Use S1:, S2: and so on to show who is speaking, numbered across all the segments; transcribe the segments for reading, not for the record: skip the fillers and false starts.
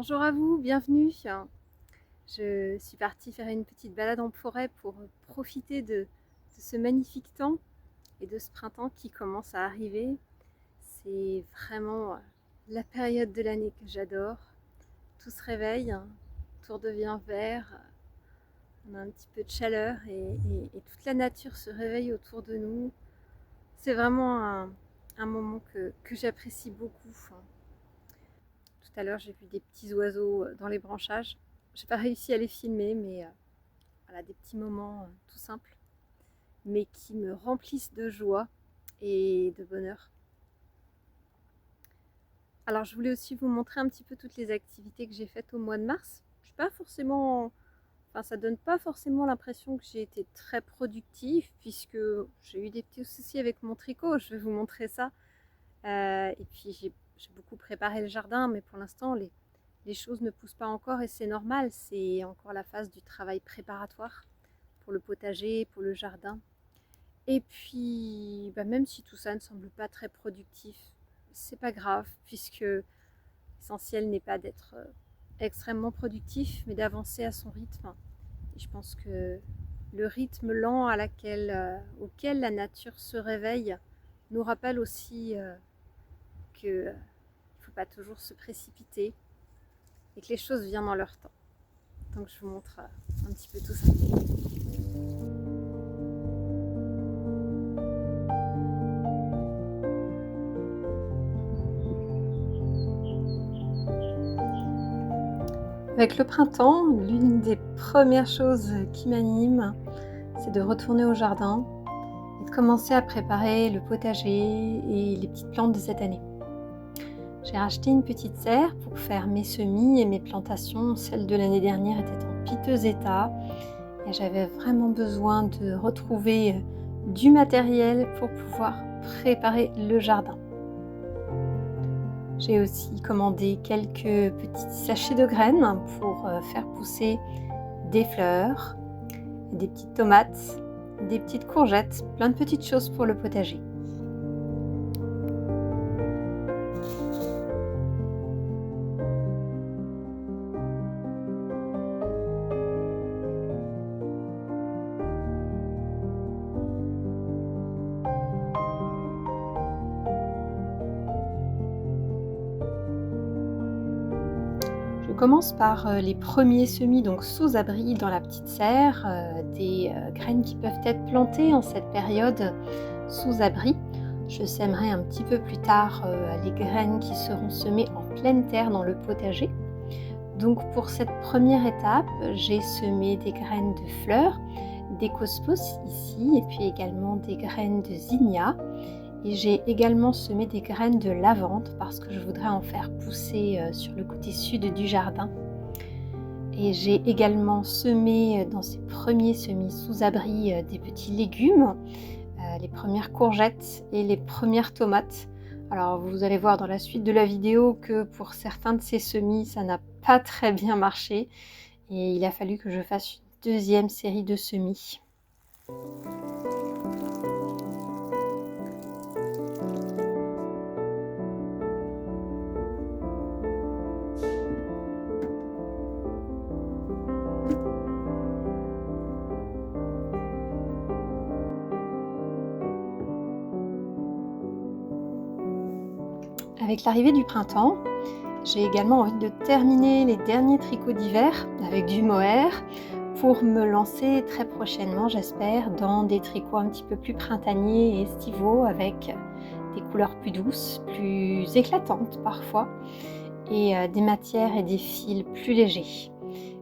S1: Bonjour à vous, bienvenue. Je suis partie faire une petite balade en forêt pour profiter de ce magnifique temps et de ce printemps qui commence à arriver. C'est vraiment la période de l'année que j'adore. Tout se réveille, tout redevient vert, on a un petit peu de chaleur et toute la nature se réveille autour de nous. C'est vraiment un moment que j'apprécie beaucoup. Tout à l'heure, j'ai vu des petits oiseaux dans les branchages. J'ai pas réussi à les filmer, mais voilà, des petits moments tout simples, mais qui me remplissent de joie et de bonheur. Alors, je voulais aussi vous montrer un petit peu toutes les activités que j'ai faites au mois de mars. Je suis pas forcément, enfin, ça donne pas forcément l'impression que j'ai été très productive, puisque j'ai eu des petits soucis avec mon tricot. Je vais vous montrer ça. Et puis, j'ai beaucoup préparé le jardin, mais pour l'instant, les choses ne poussent pas encore et c'est normal. C'est encore la phase du travail préparatoire pour le potager, pour le jardin. Et puis, même si tout ça ne semble pas très productif, c'est pas grave, puisque l'essentiel n'est pas d'être extrêmement productif, mais d'avancer à son rythme. Et je pense que le rythme lent auquel la nature se réveille nous rappelle aussi qu'il ne faut pas toujours se précipiter et que les choses viennent dans leur temps. Donc je vous montre un petit peu tout ça. Avec le printemps, l'une des premières choses qui m'anime, c'est de retourner au jardin et de commencer à préparer le potager et les petites plantes de cette année. J'ai racheté une petite serre pour faire mes semis et mes plantations. Celle de l'année dernière était en piteux état et j'avais vraiment besoin de retrouver du matériel pour pouvoir préparer le jardin. J'ai aussi commandé quelques petits sachets de graines pour faire pousser des fleurs, des petites tomates, des petites courgettes, plein de petites choses pour le potager. Je commence par les premiers semis donc sous abri dans la petite serre, des graines qui peuvent être plantées en cette période sous abri. Je sèmerai un petit peu plus tard les graines qui seront semées en pleine terre dans le potager. Donc pour cette première étape, j'ai semé des graines de fleurs, d'écospos ici, et puis également des graines de zinnia. Et j'ai également semé des graines de lavande parce que je voudrais en faire pousser sur le côté sud du jardin. Et j'ai également semé dans ces premiers semis sous abri des petits légumes, les premières courgettes et les premières tomates. Alors vous allez voir dans la suite de la vidéo que pour certains de ces semis, ça n'a pas très bien marché et il a fallu que je fasse une deuxième série de semis. Avec l'arrivée du printemps, j'ai également envie de terminer les derniers tricots d'hiver avec du mohair pour me lancer très prochainement, j'espère, dans des tricots un petit peu plus printaniers et estivaux avec des couleurs plus douces, plus éclatantes parfois et des matières et des fils plus légers.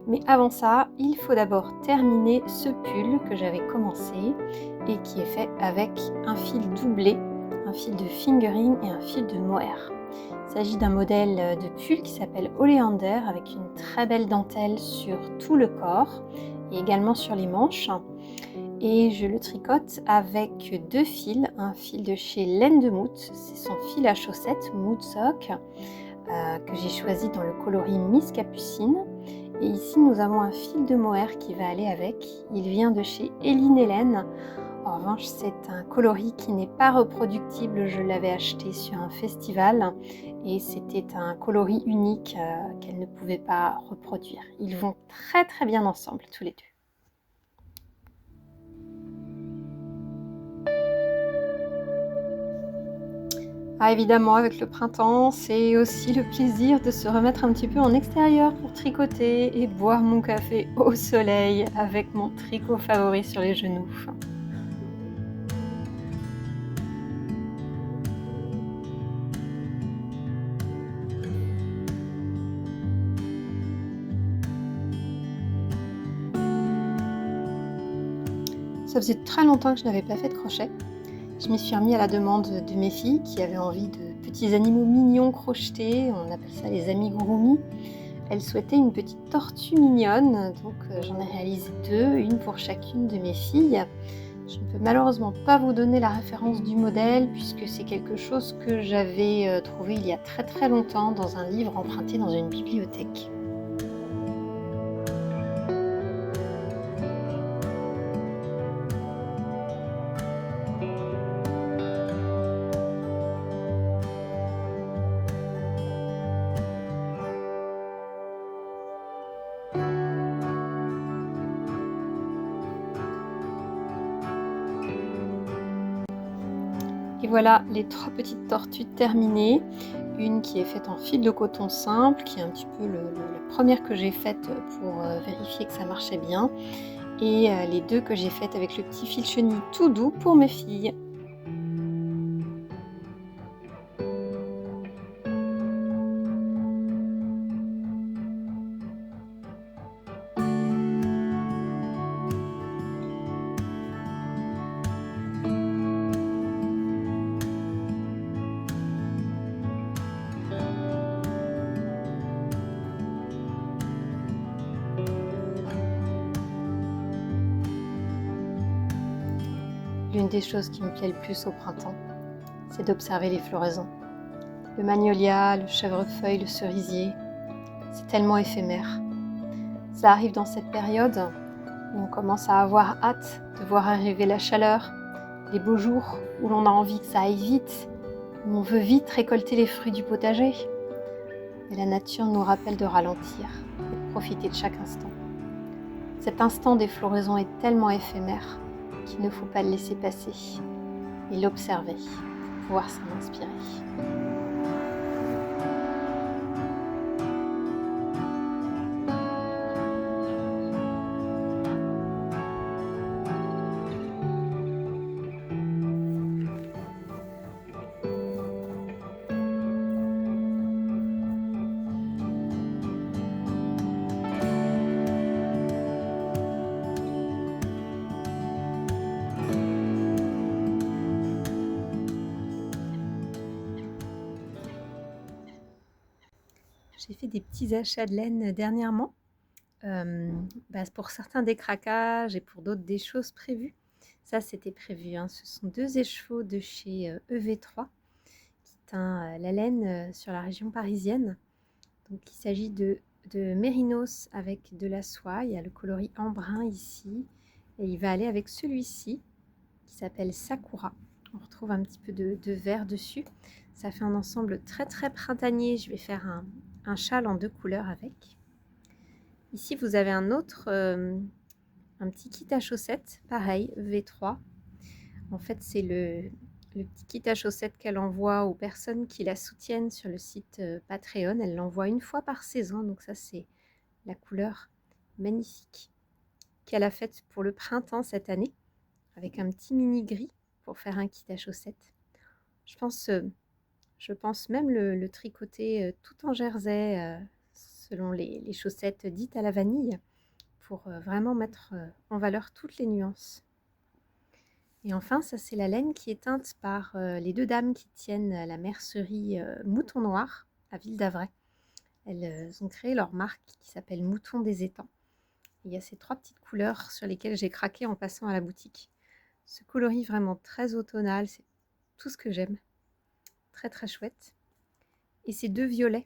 S1: Mais avant ça, il faut d'abord terminer ce pull que j'avais commencé et qui est fait avec un fil doublé, un fil de fingering et un fil de mohair. Il s'agit d'un modèle de pull qui s'appelle Oleander avec une très belle dentelle sur tout le corps et également sur les manches. Et je le tricote avec deux fils, un fil de chez Laine de Mout, c'est son fil à chaussettes Mood Sock que j'ai choisi dans le coloris Miss Capucine. Et ici nous avons un fil de mohair qui va aller avec, il vient de chez Eline Hélène. En revanche, c'est un coloris qui n'est pas reproductible, je l'avais acheté sur un festival et c'était un coloris unique qu'elle ne pouvait pas reproduire. Ils vont très très bien ensemble tous les deux. Ah, évidemment, avec le printemps, c'est aussi le plaisir de se remettre un petit peu en extérieur pour tricoter et boire mon café au soleil avec mon tricot favori sur les genoux. Ça faisait très longtemps que je n'avais pas fait de crochet. Je m'y suis remis à la demande de mes filles qui avaient envie de petits animaux mignons crochetés, on appelle ça les amigurumis. Elles souhaitaient une petite tortue mignonne, donc j'en ai réalisé 2, une pour chacune de mes filles. Je ne peux malheureusement pas vous donner la référence du modèle puisque c'est quelque chose que j'avais trouvé il y a très très longtemps dans un livre emprunté dans une bibliothèque. Et voilà les 3 petites tortues terminées. Une qui est faite en fil de coton simple, qui est un petit peu la première que j'ai faite pour vérifier que ça marchait bien. Et les 2 que j'ai faites avec le petit fil chenille tout doux pour mes filles. L'une des choses qui me plaît le plus au printemps, c'est d'observer les floraisons. Le magnolia, le chèvrefeuille, le cerisier, c'est tellement éphémère. Ça arrive dans cette période où on commence à avoir hâte de voir arriver la chaleur, les beaux jours où l'on a envie que ça aille vite, où on veut vite récolter les fruits du potager. Mais la nature nous rappelle de ralentir et de profiter de chaque instant. Cet instant des floraisons est tellement éphémère qu'il ne faut pas le laisser passer et l'observer pour pouvoir s'en inspirer. J'ai fait des petits achats de laine dernièrement, pour certains des craquages et pour d'autres des choses prévues. Ça, c'était prévu, hein. Ce sont 2 écheveaux de chez EV3 qui teint la laine sur la région parisienne. Donc, il s'agit de mérinos avec de la soie. Il y a le coloris embrun ici et il va aller avec celui-ci qui s'appelle Sakura. On retrouve un petit peu de vert dessus. Ça fait un ensemble très très printanier. Je vais faire un châle en 2 couleurs avec. Ici, vous avez un autre, un petit kit à chaussettes, pareil, V3. En fait, c'est le petit kit à chaussettes qu'elle envoie aux personnes qui la soutiennent sur le site Patreon. Elle l'envoie une fois par saison, donc ça, c'est la couleur magnifique qu'elle a faite pour le printemps cette année, avec un petit mini gris pour faire un kit à chaussettes. Je pense même le tricoter tout en jersey, selon les chaussettes dites à la vanille, pour vraiment mettre en valeur toutes les nuances. Et enfin, ça c'est la laine qui est teinte par les 2 dames qui tiennent la mercerie Mouton Noir à Ville d'Avray. Elles ont créé leur marque qui s'appelle Mouton des Étangs. Et il y a ces 3 petites couleurs sur lesquelles j'ai craqué en passant à la boutique. Ce coloris vraiment très automnal, c'est tout ce que j'aime. Très très chouette. Et ces 2 violets,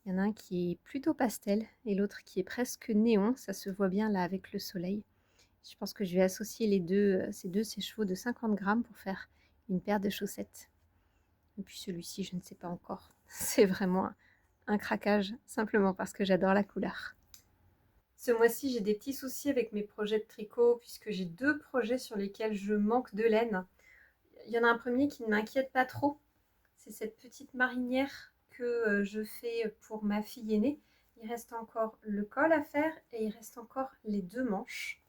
S1: il y en a un qui est plutôt pastel et l'autre qui est presque néon, ça se voit bien là avec le soleil. Je pense que je vais associer ces 2 sèche-chevaux de 50 grammes pour faire une paire de chaussettes. Et puis celui-ci, je ne sais pas encore. C'est vraiment un craquage, simplement parce que j'adore la couleur. Ce mois-ci, j'ai des petits soucis avec mes projets de tricot puisque j'ai 2 projets sur lesquels je manque de laine. Il y en a un premier qui ne m'inquiète pas trop, c'est cette petite marinière que je fais pour ma fille aînée. Il reste encore le col à faire et il reste encore les 2 manches.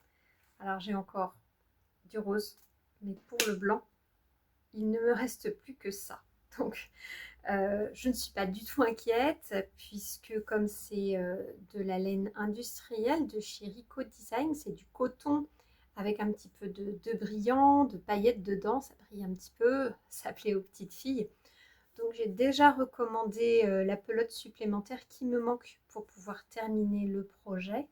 S1: Alors j'ai encore du rose, mais pour le blanc, il ne me reste plus que ça. Donc je ne suis pas du tout inquiète puisque comme c'est de la laine industrielle de chez Rico Design, c'est du coton avec un petit peu de brillant, de paillettes dedans, ça brille un petit peu, ça plaît aux petites filles. Donc j'ai déjà recommandé la pelote supplémentaire qui me manque pour pouvoir terminer le projet.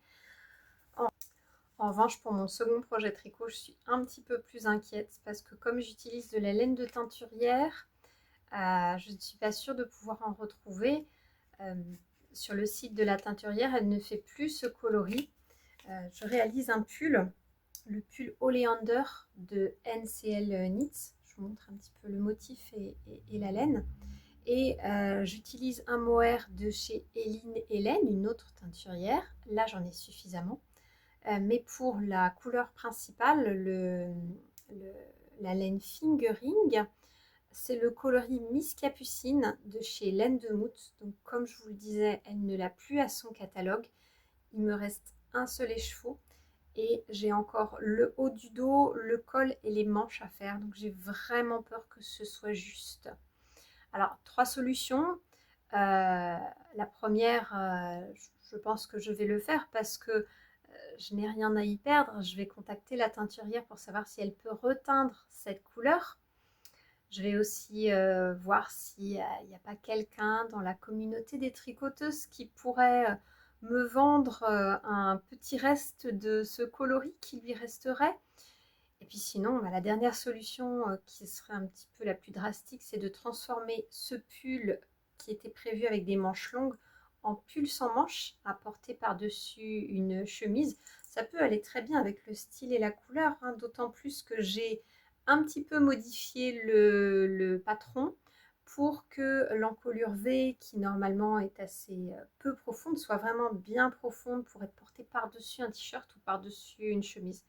S1: En revanche, pour mon second projet tricot, je suis un petit peu plus inquiète parce que comme j'utilise de la laine de teinturière, je ne suis pas sûre de pouvoir en retrouver. Sur le site de la teinturière, elle ne fait plus ce coloris. Je réalise un pull, le pull Oleander de NCL Knits. Je vous montre un petit peu le motif et la laine. Et j'utilise un mohair de chez Eline Hélène, une autre teinturière. Là, j'en ai suffisamment. Mais pour la couleur principale, la laine Fingering, c'est le coloris Miss Capucine de chez Laine de Moute. Donc comme je vous le disais, elle ne l'a plus à son catalogue. Il me reste un seul écheveau et j'ai encore le haut du dos, le col et les manches à faire. Donc j'ai vraiment peur que ce soit juste. Alors 3 solutions. La première, je pense que je vais le faire parce que je n'ai rien à y perdre. Je vais contacter la teinturière pour savoir si elle peut reteindre cette couleur. Je vais aussi voir s'il n'y a pas quelqu'un dans la communauté des tricoteuses qui pourrait me vendre un petit reste de ce coloris qui lui resterait. Et puis sinon, la dernière solution qui serait un petit peu la plus drastique, c'est de transformer ce pull qui était prévu avec des manches longues en pull sans manches à porter par-dessus une chemise. Ça peut aller très bien avec le style et la couleur, hein, d'autant plus que j'ai un petit peu modifié le patron pour que l'encolure V, qui normalement est assez peu profonde, soit vraiment bien profonde pour être portée par-dessus un t-shirt ou par-dessus une chemise.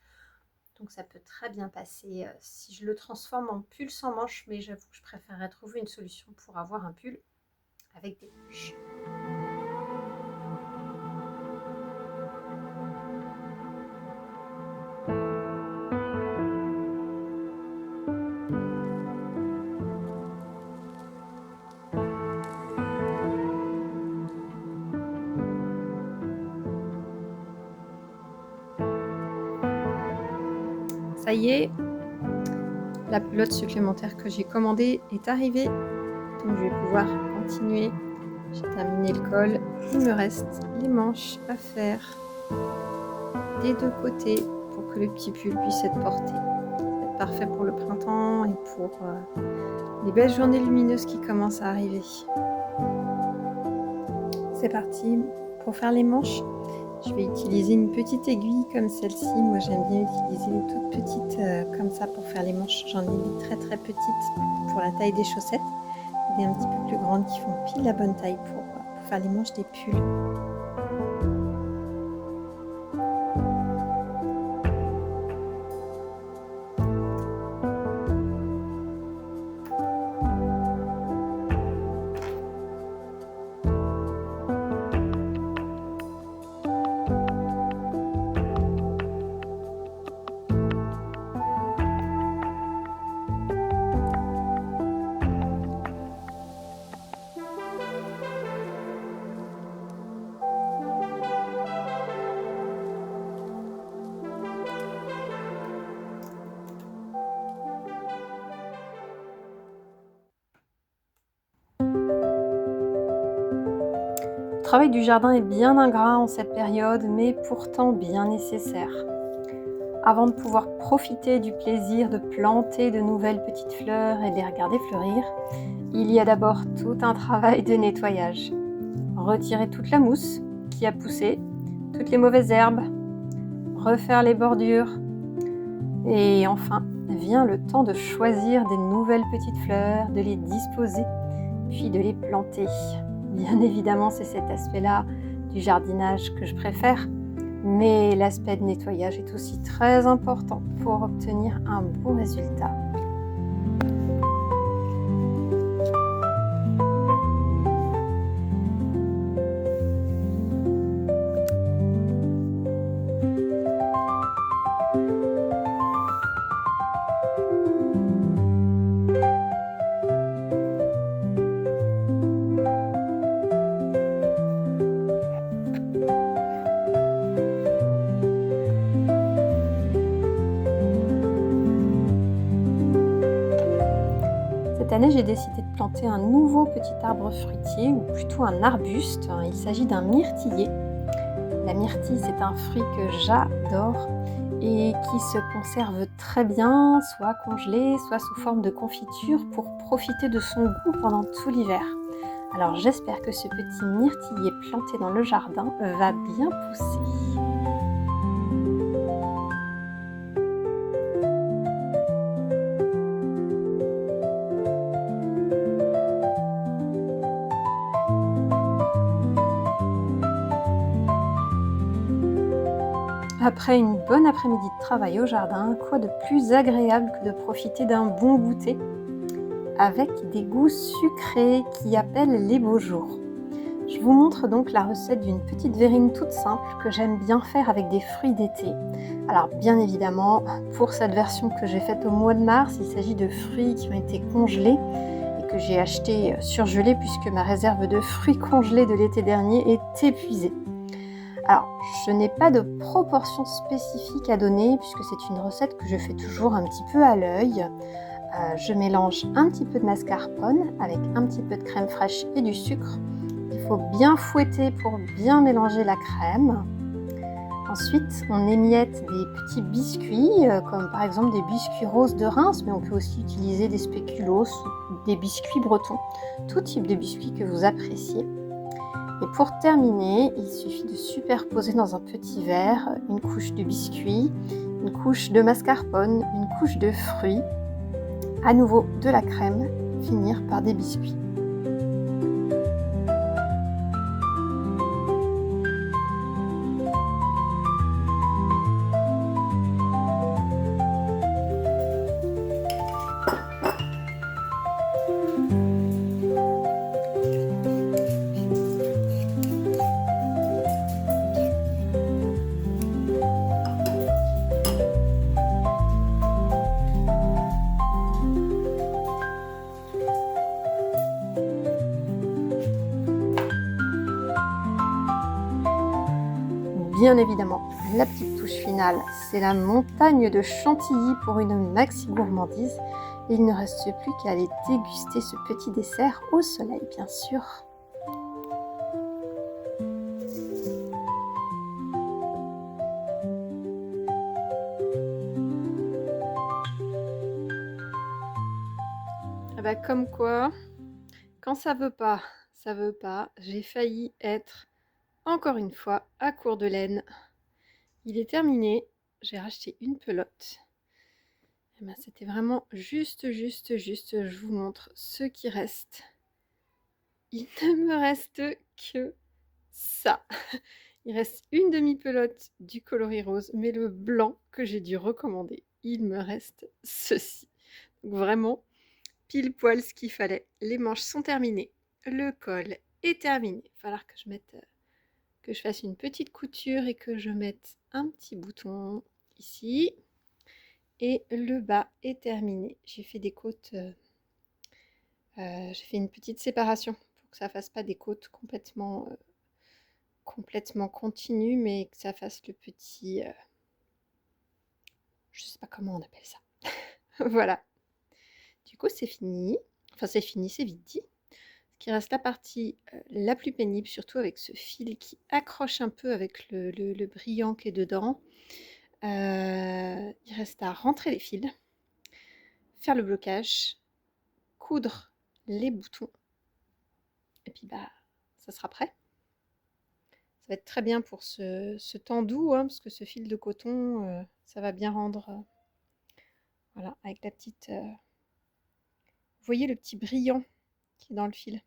S1: Donc ça peut très bien passer si je le transforme en pull sans manches, mais j'avoue que je préférerais trouver une solution pour avoir un pull avec des manches. Ça y est, la pelote supplémentaire que j'ai commandée est arrivée. Donc je vais pouvoir continuer. J'ai terminé le col. Il me reste les manches à faire des 2 côtés pour que le petit pull puisse être porté. Ça va être parfait pour le printemps et pour les belles journées lumineuses qui commencent à arriver. C'est parti pour faire les manches. Je vais utiliser une petite aiguille comme celle-ci. Moi, j'aime bien utiliser les toutes petites comme ça pour faire les manches. J'en ai des très très petites pour la taille des chaussettes. Et des un petit peu plus grandes qui font pile la bonne taille pour faire les manches des pulls. Le travail du jardin est bien ingrat en cette période, mais pourtant bien nécessaire. Avant de pouvoir profiter du plaisir de planter de nouvelles petites fleurs et de les regarder fleurir, il y a d'abord tout un travail de nettoyage. Retirer toute la mousse qui a poussé, toutes les mauvaises herbes, refaire les bordures. Et enfin, vient le temps de choisir des nouvelles petites fleurs, de les disposer, puis de les planter. Bien évidemment, c'est cet aspect-là du jardinage que je préfère, mais l'aspect de nettoyage est aussi très important pour obtenir un beau résultat. Cette année, j'ai décidé de planter un nouveau petit arbre fruitier, ou plutôt un arbuste. Il s'agit d'un myrtillier. La myrtille, c'est un fruit que j'adore et qui se conserve très bien, soit congelé, soit sous forme de confiture pour profiter de son goût pendant tout l'hiver. Alors j'espère que ce petit myrtillier planté dans le jardin va bien pousser. Après une bonne après-midi de travail au jardin, quoi de plus agréable que de profiter d'un bon goûter avec des goûts sucrés qui appellent les beaux jours. Je vous montre donc la recette d'une petite verrine toute simple que j'aime bien faire avec des fruits d'été. Alors bien évidemment, pour cette version que j'ai faite au mois de mars, il s'agit de fruits qui ont été congelés et que j'ai achetés surgelés puisque ma réserve de fruits congelés de l'été dernier est épuisée. Alors, je n'ai pas de proportion spécifique à donner puisque c'est une recette que je fais toujours un petit peu à l'œil. Je mélange un petit peu de mascarpone avec un petit peu de crème fraîche et du sucre. Il faut bien fouetter pour bien mélanger la crème. Ensuite, on émiette des petits biscuits, comme par exemple des biscuits roses de Reims, mais on peut aussi utiliser des spéculoos ou des biscuits bretons, tout type de biscuits que vous appréciez. Et pour terminer, il suffit de superposer dans un petit verre une couche de biscuits, une couche de mascarpone, une couche de fruits, à nouveau de la crème, finir par des biscuits. Bien évidemment, la petite touche finale, c'est la montagne de chantilly pour une maxi gourmandise. Et il ne reste plus qu'à aller déguster ce petit dessert au soleil, bien sûr. Ah bah comme quoi, quand ça veut pas, ça veut pas. J'ai failli être, encore une fois, à court de laine. Il est terminé, j'ai racheté une pelote. Et ben, c'était vraiment juste, je vous montre ce qui reste. Il ne me reste que ça. Il reste une demi-pelote du coloris rose, mais le blanc que j'ai dû recommander, il me reste ceci. Donc vraiment, pile poil ce qu'il fallait. Les manches sont terminées, le col est terminé. Il va falloir que je fasse une petite couture et que je mette un petit bouton ici. Et le bas est terminé. J'ai fait des côtes, j'ai fait une petite séparation pour que ça fasse pas des côtes complètement continues, mais que ça fasse le petit, je sais pas comment on appelle ça. Voilà. Du coup, c'est fini. Enfin, c'est fini, c'est vite dit. Ce qui reste la partie la plus pénible, surtout avec ce fil qui accroche un peu avec le brillant qui est dedans. Il reste à rentrer les fils, faire le blocage, coudre les boutons, et puis bah, ça sera prêt. Ça va être très bien pour ce temps doux, hein, parce que ce fil de coton, ça va bien rendre, voilà, avec la petite... vous voyez le petit brillant qui est dans le fil.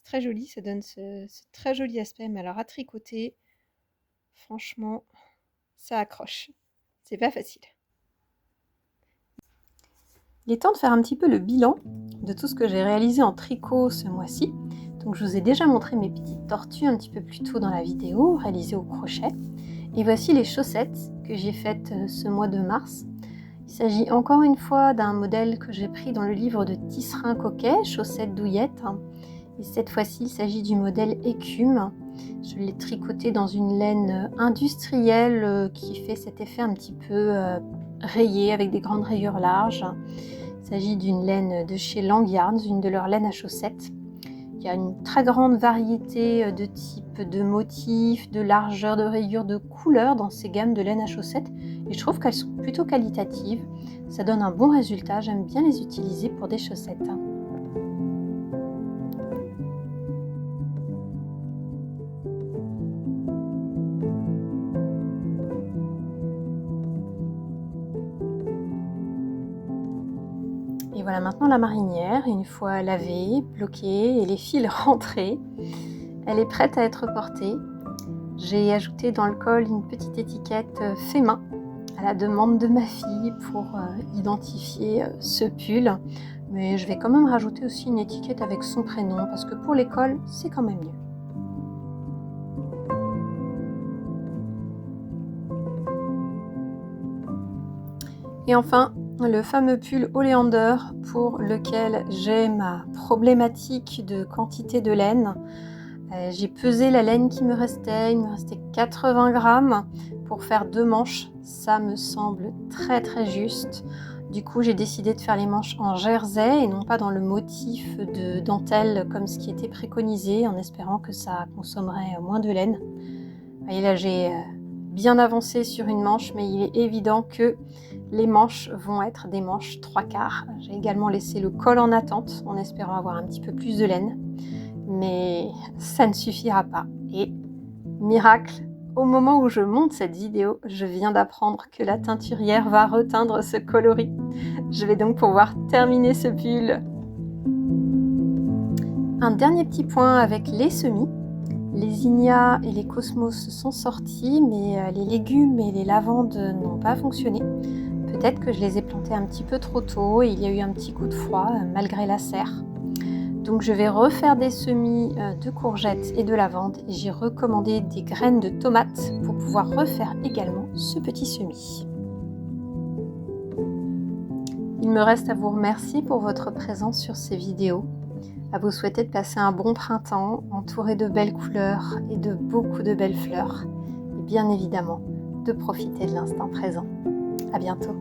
S1: C'est très joli, ça donne ce très joli aspect, mais alors à tricoter, franchement, ça accroche. C'est pas facile. Il est temps de faire un petit peu le bilan de tout ce que j'ai réalisé en tricot ce mois-ci. Donc je vous ai déjà montré mes petites tortues un petit peu plus tôt dans la vidéo, réalisées au crochet. Et voici les chaussettes que j'ai faites ce mois de mars. Il s'agit encore une fois d'un modèle que j'ai pris dans le livre de Tisserand Coquet, chaussettes douillettes. Et cette fois-ci, il s'agit du modèle écume. Je l'ai tricoté dans une laine industrielle qui fait cet effet un petit peu rayé avec des grandes rayures larges. Il s'agit d'une laine de chez Lang Yarns, une de leurs laines à chaussettes. Il y a une très grande variété de types, de motifs, de largeur, de rayures, de couleurs dans ces gammes de laine à chaussettes. Et je trouve qu'elles sont plutôt qualitatives. Ça donne un bon résultat. J'aime bien les utiliser pour des chaussettes. Et voilà maintenant la marinière, une fois lavée, bloquée et les fils rentrés, elle est prête à être portée. J'ai ajouté dans le col une petite étiquette fait main à la demande de ma fille pour identifier ce pull. Mais je vais quand même rajouter aussi une étiquette avec son prénom parce que pour l'école, c'est quand même mieux. Et enfin, le fameux pull Oleander pour lequel j'ai ma problématique de quantité de laine. J'ai pesé la laine qui me restait, il me restait 80 grammes pour faire 2 manches. Ça me semble très très juste. Du coup, j'ai décidé de faire les manches en jersey et non pas dans le motif de dentelle comme ce qui était préconisé, en espérant que ça consommerait moins de laine. Vous voyez là, j'ai bien avancé sur une manche, mais il est évident que les manches vont être des manches 3/4. J'ai également laissé le col en attente en espérant avoir un petit peu plus de laine. Mais ça ne suffira pas. Et miracle, au moment où je monte cette vidéo, je viens d'apprendre que la teinturière va reteindre ce coloris. Je vais donc pouvoir terminer ce pull. Un dernier petit point avec les semis. Les zinnias et les cosmos sont sortis, mais les légumes et les lavandes n'ont pas fonctionné. Peut-être que je les ai plantés un petit peu trop tôt et il y a eu un petit coup de froid malgré la serre. Donc je vais refaire des semis de courgettes et de lavande et j'ai recommandé des graines de tomates pour pouvoir refaire également ce petit semis. Il me reste à vous remercier pour votre présence sur ces vidéos, à vous souhaiter de passer un bon printemps entouré de belles couleurs et de beaucoup de belles fleurs et bien évidemment de profiter de l'instant présent. À bientôt.